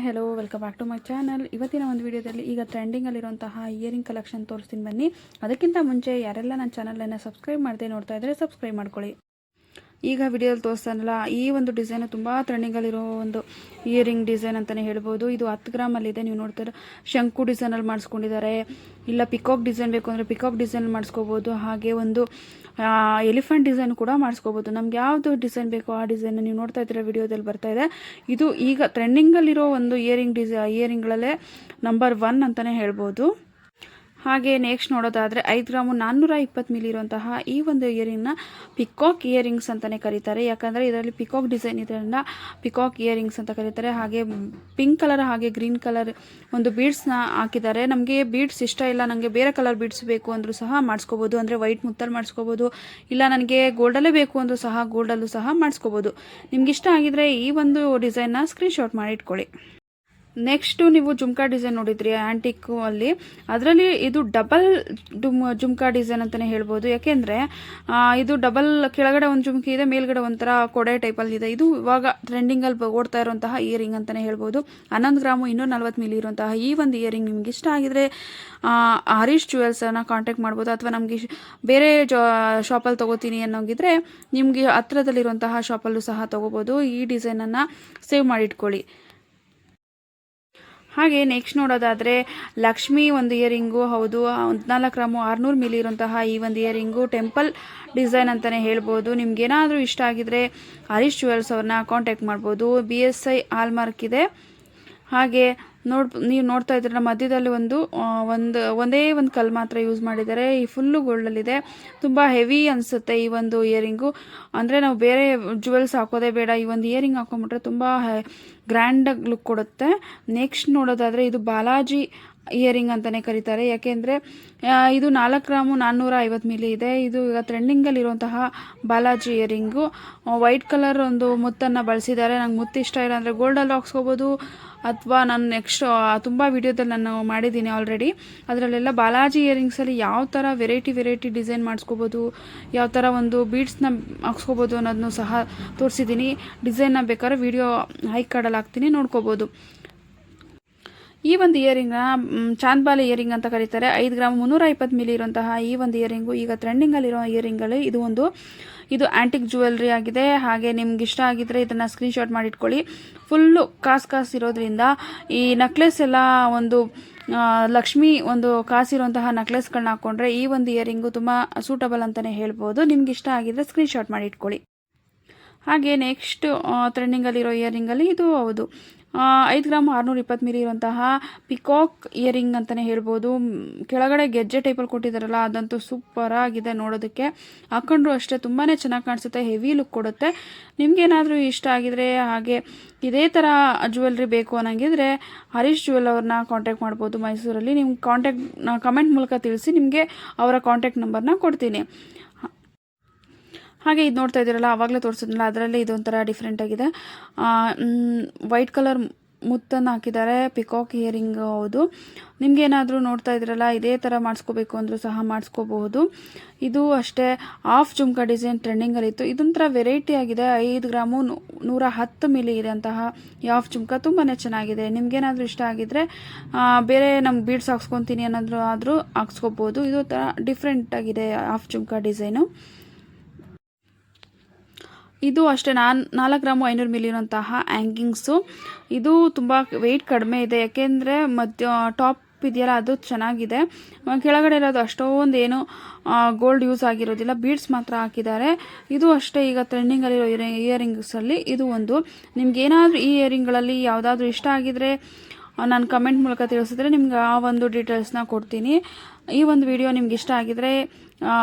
Hello welcome back to my channel. ಇವತ್ತಿನ ಒಂದು ವಿಡಿಯೋದಲ್ಲಿ ಈಗ ಟ್ರೆಂಡಿಂಗಲ್ಲಿರುವಂತಹ ಇಯರಿಂಗ್ ಕಲೆಕ್ಷನ್ ತೋರಿಸ್ತೀನಿ ಬನ್ನಿ. ಅದಕ್ಕಿಂತ ಮುಂಚೆ ಯಾರೆಲ್ಲ ನನ್ನ ಚಾನಲನ್ನು ಸಬ್ಸ್ಕ್ರೈಬ್ ಮಾಡದೆ ನೋಡ್ತಾ ಇದ್ದರೆ ಸಬ್ಸ್ಕ್ರೈಬ್ ಮಾಡ್ಕೊಳ್ಳಿ. ಈಗ ವಿಡಿಯೋದಲ್ಲಿ ತೋರಿಸ್ತಾನಲ್ಲ ಈ ಒಂದು ಡಿಸೈನು ತುಂಬ ಟ್ರೆಂಡಿಂಗಲ್ಲಿರೋ ಒಂದು ಇಯರಿಂಗ್ ಡಿಸೈನ್ ಅಂತಲೇ ಹೇಳ್ಬೋದು. ಇದು 10 ಗ್ರಾಮಲ್ಲಿದೆ. ನೀವು ನೋಡ್ತಾರೆ ಶಂಕು ಡಿಸೈನಲ್ಲಿ ಮಾಡಿಸ್ಕೊಂಡಿದ್ದಾರೆ. ಇಲ್ಲ ಪಿಕಾಕ್ ಡಿಸೈನ್ ಬೇಕು ಅಂದರೆ ಪಿಕಾಕ್ ಡಿಸೈನ್ ಮಾಡಿಸ್ಕೋಬೋದು. ಹಾಗೆ ಒಂದು ಎಲಿಫೆಂಟ್ ಡಿಸೈನ್ ಕೂಡ ಮಾಡಿಸ್ಕೋಬೋದು. ನಮ್ಗೆ ಯಾವುದು ಡಿಸೈನ್ ಬೇಕೋ ಆ ಡಿಸೈನ್ ನೀವು ನೋಡ್ತಾ ಇದ್ದೀರಾ ವಿಡಿಯೋದಲ್ಲಿ ಬರ್ತಾ ಇದೆ. ಇದು ಈಗ ಟ್ರೆಂಡಿಂಗಲ್ಲಿರೋ ಒಂದು ಇಯರಿಂಗ್ಗಳಲ್ಲೇ ನಂಬರ್ 1 ಅಂತಲೇ ಹೇಳ್ಬೋದು. ಹಾಗೆ ನೆಕ್ಸ್ಟ್ ನೋಡೋದಾದರೆ 5 ಗ್ರಾಮು 420 ಮಿಲಿ ಇರುವಂತಹ ಈ ಒಂದು ಇಯರಿಂಗ್ನ ಪಿಕಾಕ್ ಇಯರಿಂಗ್ಸ್ ಅಂತಲೇ ಕರೀತಾರೆ. ಯಾಕಂದರೆ ಇದರಲ್ಲಿ ಪಿಕಾಕ್ ಡಿಸೈನ್ ಇದರಿಂದ ಪಿಕಾಕ್ ಇಯರಿಂಗ್ಸ್ ಅಂತ ಕರೀತಾರೆ. ಹಾಗೆ ಪಿಂಕ್ ಕಲರ್ ಹಾಗೆ ಗ್ರೀನ್ ಕಲರ್ ಒಂದು ಬೀಡ್ಸ್ನ ಹಾಕಿದ್ದಾರೆ. ನಮಗೆ ಬೀಡ್ಸ್ ಇಷ್ಟ ಇಲ್ಲ, ನನಗೆ ಬೇರೆ ಕಲರ್ ಬೀಡ್ಸ್ ಬೇಕು ಅಂದರೂ ಸಹ ಮಾಡಿಸ್ಕೋಬೋದು. ಅಂದರೆ ವೈಟ್ ಮುತ್ತಲ್ಲಿ ಮಾಡಿಸ್ಕೋಬೋದು. ಇಲ್ಲ ನನಗೆ ಗೋಲ್ಡಲ್ಲೇ ಬೇಕು ಅಂದರೂ ಸಹ ಗೋಲ್ಡಲ್ಲೂ ಸಹ ಮಾಡಿಸ್ಕೋಬೋದು. ನಿಮ್ಗೆ ಇಷ್ಟ ಆಗಿದ್ರೆ ಈ ಒಂದು ಡಿಸೈನ್ನ ಸ್ಕ್ರೀನ್ಶಾಟ್ ಮಾಡಿ ಇಟ್ಕೊಳ್ಳಿ. ನೆಕ್ಸ್ಟು ನೀವು ಜುಮ್ಕಾ ಡಿಸೈನ್ ನೋಡಿದ್ರಿ ಆ್ಯಂಟಿಕ್ಕು ಅಲ್ಲಿ, ಅದರಲ್ಲಿ ಇದು ಡಬಲ್ ಜುಮ್ಕಾ ಡಿಸೈನ್ ಅಂತಲೇ ಹೇಳ್ಬೋದು. ಯಾಕೆಂದರೆ ಇದು ಡಬಲ್ ಕೆಳಗಡೆ ಒಂದು ಜುಮ್ಕಿ ಇದೆ, ಮೇಲ್ಗಡೆ ಒಂಥರ ಕೊಡೆ ಟೈಪಲ್ಲಿ ಇದೆ. ಇದು ಇವಾಗ ಟ್ರೆಂಡಿಂಗಲ್ಲಿ ಓಡ್ತಾ ಇರುವಂತಹ ಇಯರಿಂಗ್ ಅಂತಲೇ ಹೇಳ್ಬೋದು. 11 ಗ್ರಾಮು 240 ಮಿಲಿ ಇರುವಂತಹ ಈ ಒಂದು ಇಯರಿಂಗ್ ನಿಮ್ಗೆ ಇಷ್ಟ ಆಗಿದ್ರೆ ಹರೀಶ್ ಜುವೆಲ್ಸನ್ನು ಕಾಂಟ್ಯಾಕ್ಟ್ ಮಾಡ್ಬೋದು. ಅಥವಾ ನಮಗೆ ಬೇರೆ ಶಾಪಲ್ಲಿ ತೊಗೋತೀನಿ ಅನ್ನೋಂಗಿದ್ರೆ ನಿಮಗೆ ಹತ್ರದಲ್ಲಿರುವಂತಹ ಶಾಪಲ್ಲೂ ಸಹ ತೊಗೋಬೋದು. ಈ ಡಿಸೈನನ್ನು ಸೇವ್ ಮಾಡಿಟ್ಕೊಳ್ಳಿ. ಹಾಗೆ ನೆಕ್ಸ್ಟ್ ನೋಡೋದಾದರೆ ಲಕ್ಷ್ಮಿ ಒಂದು ಇಯರಿಂಗು ಹೌದು. 14 ಗ್ರಾಮು 600 ಮಿಲಿ ಇರುವಂತಹ ಈ ಒಂದು ಇಯರಿಂಗು ಟೆಂಪಲ್ ಡಿಸೈನ್ ಅಂತಲೇ ಹೇಳ್ಬೋದು. ನಿಮ್ಗೇನಾದರೂ ಇಷ್ಟ ಆಗಿದ್ರೆ ಹರೀಶ್ ಜುವೆಲ್ಸ್ ಅವ್ರನ್ನ ಕಾಂಟ್ಯಾಕ್ಟ್ ಮಾಡ್ಬೋದು. BSI ಹಾಲ್ಮಾರ್ಕ್ ಇದೆ. ಹಾಗೆ ನೀವು ನೋಡ್ತಾ ಇದ್ರೆ ಮಧ್ಯದಲ್ಲಿ ಒಂದೇ ಒಂದು ಕಲ್ಲು ಮಾತ್ರ ಯೂಸ್ ಮಾಡಿದ್ದಾರೆ. ಈ ಫುಲ್ಲು ಗೋಲ್ಡಲ್ಲಿದೆ. ತುಂಬ ಹೆವಿ ಅನಿಸುತ್ತೆ ಈ ಒಂದು ಇಯರಿಂಗು. ಅಂದರೆ ನಾವು ಬೇರೆ ಜುವೆಲ್ಸ್ ಹಾಕೋದೇ ಬೇಡ, ಈ ಒಂದು ಇಯರಿಂಗ್ ಹಾಕೊಂಡ್ಬಿಟ್ರೆ ತುಂಬ ಗ್ರ್ಯಾಂಡಾಗಿ ಲುಕ್ ಕೊಡುತ್ತೆ. ನೆಕ್ಸ್ಟ್ ನೋಡೋದಾದರೆ ಇದು ಬಾಲಾಜಿ ಇಯರಿಂಗ್ ಅಂತಲೇ ಕರೀತಾರೆ. ಯಾಕೆಂದರೆ ಇದು 4 ಗ್ರಾಮು 450 ಮಿಲಿ ಇದೆ. ಇದು ಈಗ ಟ್ರೆಂಡಿಂಗಲ್ಲಿರುವಂತಹ ಬಾಲಾಜಿ ಇಯರಿಂಗು. ವೈಟ್ ಕಲರ್ ಒಂದು ಮುತ್ತನ್ನು ಬಳಸಿದ್ದಾರೆ. ನಂಗೆ ಮುತ್ತು ಇಷ್ಟ ಇಲ್ಲ ಅಂದರೆ ಗೋಲ್ಡಲ್ಲಿ ಹಾಕ್ಸ್ಕೋಬೋದು. ಅಥವಾ ನಾನು ನೆಕ್ಸ್ಟ್ ತುಂಬ ವಿಡಿಯೋದಲ್ಲಿ ನಾನು ಮಾಡಿದ್ದೀನಿ ಆಲ್ರೆಡಿ. ಅದರಲ್ಲೆಲ್ಲ ಬಾಲಾಜಿ ಇಯರಿಂಗ್ಸಲ್ಲಿ ಯಾವ ಥರ ವೆರೈಟಿ ಡಿಸೈನ್ ಮಾಡಿಸ್ಕೋಬೋದು, ಯಾವ ಥರ ಒಂದು ಬೀಡ್ಸ್ನ ಹಾಕ್ಸ್ಕೋಬೋದು ಅನ್ನೋದನ್ನು ಸಹ ತೋರಿಸಿದ್ದೀನಿ. ಡಿಸೈನ್ನ ಬೇಕಾದ್ರೆ ವಿಡಿಯೋ ಹೈ ಕಾರ್ಡಲ್ಲಿ ಹಾಕ್ತೀನಿ, ನೋಡ್ಕೋಬೋದು. ಈ ಒಂದು ಇಯರಿಂಗ್ನ ಚಾಂದ್ಬಾಲಿ ಇಯರಿಂಗ್ ಅಂತ ಕರೀತಾರೆ. 5 ಗ್ರಾಮ್ 320 ಮಿಲಿ ಇರುವಂತಹ ಈ ಒಂದು ಇಯರಿಂಗು ಈಗ ಟ್ರೆಂಡಿಂಗಲ್ಲಿರೋ ಇಯರಿಂಗಲ್ಲಿ ಇದು ಆ್ಯಂಟಿಕ್ ಜ್ಯುವೆಲ್ರಿ ಆಗಿದೆ. ಹಾಗೆ ನಿಮ್ಗೆ ಇಷ್ಟ ಆಗಿದ್ರೆ ಇದನ್ನು ಸ್ಕ್ರೀನ್ಶಾಟ್ ಮಾಡಿಟ್ಕೊಳ್ಳಿ. ಫುಲ್ಲು ಕಾಸು ಇರೋದ್ರಿಂದ ಈ ನೆಕ್ಲೆಸ್ ಎಲ್ಲ ಒಂದು ಲಕ್ಷ್ಮಿ ಒಂದು ಕಾಸಿರುವಂತಹ ನೆಕ್ಲೆಸ್ಗಳನ್ನ ಹಾಕ್ಕೊಂಡ್ರೆ ಈ ಒಂದು ಇಯರಿಂಗು ತುಂಬ ಸೂಟಬಲ್ ಅಂತಲೇ ಹೇಳ್ಬೋದು. ನಿಮ್ಗೆ ಇಷ್ಟ ಆಗಿದ್ರೆ ಸ್ಕ್ರೀನ್ಶಾಟ್ ಮಾಡಿಟ್ಕೊಳ್ಳಿ. ಹಾಗೆ ನೆಕ್ಸ್ಟ್ ಟ್ರೆಂಡಿಂಗಲ್ಲಿರೋ ಇಯರಿಂಗಲ್ಲಿ ಇದು ಹೌದು 5 ಗ್ರಾಮ್ 620 ಮಿಲಿ ಇರುವಂತಹ ಪಿಕಾಕ್ ಇಯರಿಂಗ್ ಅಂತಲೇ ಹೇಳ್ಬೋದು. ಕೆಳಗಡೆ ಗೆಜ್ಜೆ ಟೈಪಲ್ಲಿ ಕೊಟ್ಟಿದ್ದಾರಲ್ಲ ಅದಂತೂ ಸೂಪರ್ ಆಗಿದೆ ನೋಡೋದಕ್ಕೆ. ಹಾಕೊಂಡ್ರು ಅಷ್ಟೇ ತುಂಬಾ ಚೆನ್ನಾಗಿ ಕಾಣಿಸುತ್ತೆ, ಹೆವಿ ಲುಕ್ ಕೊಡುತ್ತೆ. ನಿಮಗೇನಾದರೂ ಇಷ್ಟ ಆಗಿದ್ರೆ ಹಾಗೆ ಇದೇ ಥರ ಜ್ಯುವೆಲ್ರಿ ಬೇಕು ಅನ್ನೋಂಗಿದ್ರೆ ಹರೀಶ್ ಜುವೆಲ್ ಅವ್ರನ್ನ ಕಾಂಟ್ಯಾಕ್ಟ್ ಮಾಡ್ಬೋದು ಮೈಸೂರಲ್ಲಿ. ನಿಮ್ಗೆ ಕಮೆಂಟ್ ಮೂಲಕ ತಿಳಿಸಿ, ನಿಮಗೆ ಅವರ ಕಾಂಟ್ಯಾಕ್ಟ್ ನಂಬರ್ನ ಕೊಡ್ತೀನಿ. ಹಾಗೆ ಇದು ನೋಡ್ತಾ ಇದ್ದೀರಲ್ಲ ಆವಾಗಲೇ ತೋರಿಸಿದ್ನಲ್ಲ ಅದರಲ್ಲಿ ಇದೊಂಥರ ಡಿಫ್ರೆಂಟ್ ಆಗಿದೆ. ವೈಟ್ ಕಲರ್ ಮುತ್ತನ್ನು ಹಾಕಿದ್ದಾರೆ. ಪಿಕಾಕ್ ಇಯರಿಂಗ್ ಹೌದು. ನಿಮಗೇನಾದರೂ ನೋಡ್ತಾ ಇದ್ದೀರಲ್ಲ ಇದೇ ಥರ ಮಾಡಿಸ್ಕೋಬೇಕು ಅಂದರೂ ಸಹ ಮಾಡಿಸ್ಕೋಬಹುದು. ಇದು ಅಷ್ಟೇ ಹಾಫ್ ಜುಮ್ಕಾ ಡಿಸೈನ್ ಟ್ರೆಂಡಿಂಗಲ್ಲಿತ್ತು. ಇದೊಂಥರ ವೆರೈಟಿ ಆಗಿದೆ. 5 ಗ್ರಾಮು 110 ಮಿಲಿ ಇರೋಂತಹ ಈ ಹಾಫ್ ಜುಮ್ಕಾ ತುಂಬಾ ಚೆನ್ನಾಗಿದೆ. ನಿಮಗೇನಾದರೂ ಇಷ್ಟ ಆಗಿದ್ದರೆ ಬೇರೆ ನಮ್ಗೆ ಬೀಡ್ಸ್ ಹಾಕ್ಸ್ಕೊತೀನಿ ಆದರೂ ಹಾಕ್ಸ್ಕೋಬೋದು. ಇದು ಥರ ಡಿಫ್ರೆಂಟ್ ಆಗಿದೆ ಹಾಫ್ ಜುಮ್ಕಾ ಡಿಸೈನು. ಇದು ಅಷ್ಟೇ 4 ಗ್ರಾಮು 500 ಮಿಲಿ ಇರುವಂತಹ ಹ್ಯಾಂಗಿಂಗ್ಸು. ಇದು ತುಂಬ ವೆಯ್ಟ್ ಕಡಿಮೆ ಇದೆ. ಯಾಕೆಂದರೆ ಟಾಪ್ ಇದೆಯಲ್ಲ ಅದು ಚೆನ್ನಾಗಿದೆ. ಕೆಳಗಡೆ ಇರೋದು ಅಷ್ಟೊಂದು ಏನು ಗೋಲ್ಡ್ ಯೂಸ್ ಆಗಿರೋದಿಲ್ಲ, ಬೀಡ್ಸ್ ಮಾತ್ರ ಹಾಕಿದ್ದಾರೆ. ಇದು ಅಷ್ಟೇ ಈಗ ಟ್ರೆಂಡಿಂಗಲ್ಲಿರೋ ಇಯರಿಂಗ್ಸಲ್ಲಿ ಇದು ಒಂದು. ನಿಮ್ಗೇನಾದರೂ ಈ ಇಯರಿಂಗ್ಗಳಲ್ಲಿ ಯಾವುದಾದ್ರೂ ಇಷ್ಟ ಆಗಿದ್ರೆ ನಾನು ಕಮೆಂಟ್ ಮೂಲಕ ತಿಳಿಸಿದ್ರೆ ನಿಮ್ಗೆ ಆ ಒಂದು ಡೀಟೇಲ್ಸ್ನ ಕೊಡ್ತೀನಿ. ಈ ಒಂದು ವಿಡಿಯೋ ನಿಮ್ಗೆ ಇಷ್ಟ ಆಗಿದ್ರೆ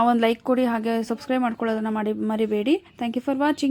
ಒಂದು ಲೈಕ್ ಕೊಡಿ. ಹಾಗೆ ಸಬ್ಸ್ಕ್ರೈಬ್ ಮಾಡ್ಕೊಳ್ಳೋದನ್ನು ಮರಿಬೇಡಿ. Thank you for watching.